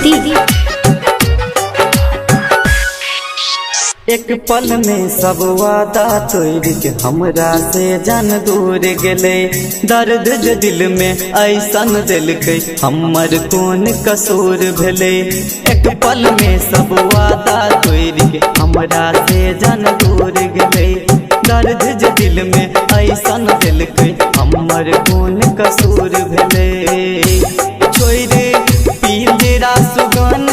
सीतामढ़ी। एक पल में सब वादा तोड़ के हमरा से जान दूर गेले। दर्द जे दिल में ऐसन दिलके हमर कौन कसूर भेले। एक पल में सब वादा तोड़ के हमरा से जान दूर गेले। दर्द जे दिल में ऐसन दिलके हमर कौन कसूर भेले। छोड़ पिंजरा सुगन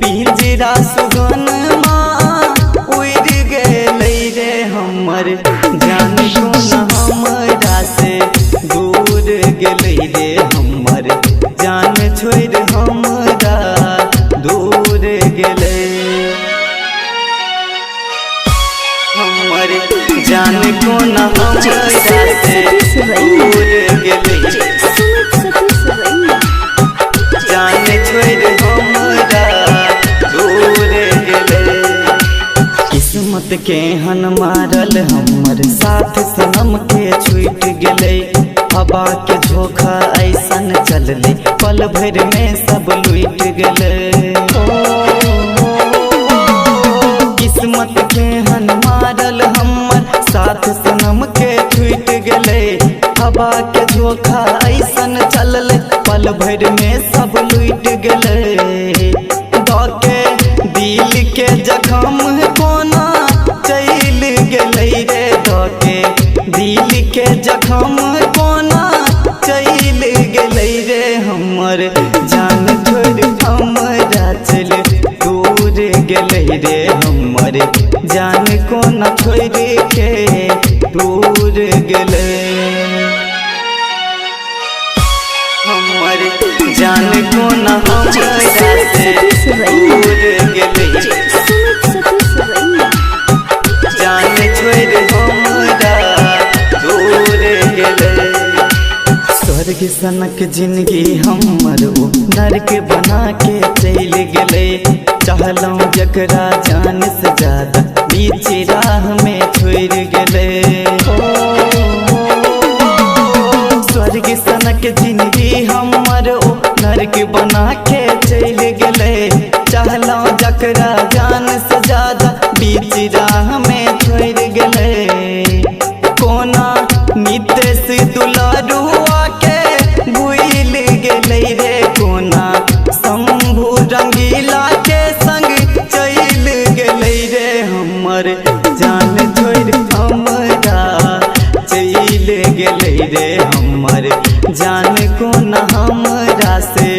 पिंजरा सुगन उड़ गेलै रे हमर जान कोन हमरा से दूर गेलै रे हमर जान छोड़ हमरा दूर गेलै। हमर जान कोन हमरा से दूर गेलै जान छोड़ हमरा किस्मत के हन मारल हमर साथ सनम के छूट गेले। हवा के झोंका ऐसन चलले पल भर में सब लूट गेले। किस्मत के हन मारल हमर साथ सनम के छूट गेले। हवा के झोंका ऐसन चलले पल भर में सब लूट गेले। दिल के जखम कोना चल गेलै रे धोके दिल के जखम कोना चल गेलै रे हमर जान छोड़ हमरा चल दूर गेलै रे हमर जान कोना छोड़ के दूर गेलै। हमर जान कोना हमरा से दूर गेलै जान छोड़ हमरा दूर गेलै। स्वर्ग सनक जिंदगी हमर ओ नरक बना के चल गेलै। चाहलौं जकरा जान से ज्यादा बीच राह में छोड़ गेलै। स्वर्ग सनक जिंदगी हमर ओ नरक बना के चल गेलै। चाहलौं जकरा जान से ज्यादा बीच राह में छोड़ गेलै। कोना नितेश दुलारुआ के भूल गेलै रे कोना शंभू रंगीला के संग चल गेलै रे हमर जान छोड़ हमरा चल गेलै रे हमर जान कोना हमरा से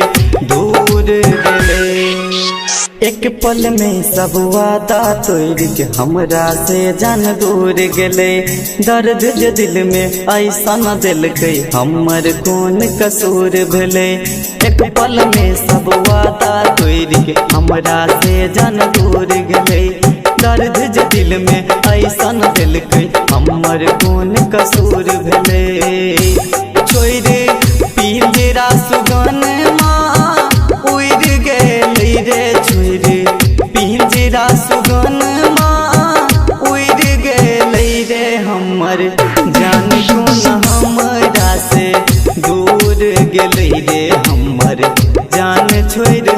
दूर गेलै। एक पल में सब वादा तोड़ के हमरा से जान दूर गेले। दर्द जे दिल में ऐसन दिलके हमर कौन कसूर भेले। एक पल में सब वादा तोड़ के हमरा से जान दूर गेले। दर्द जे दिल में ऐसन दिलके हमर कौन कसूर भेले। छोड़ पिंजरा सुगन उड़ गेलै रे छोड़ पिंजरा सुगन उड़ गेलै रे हमर जान कोन हमरा से दूर गेलै रे हमर जान छोड़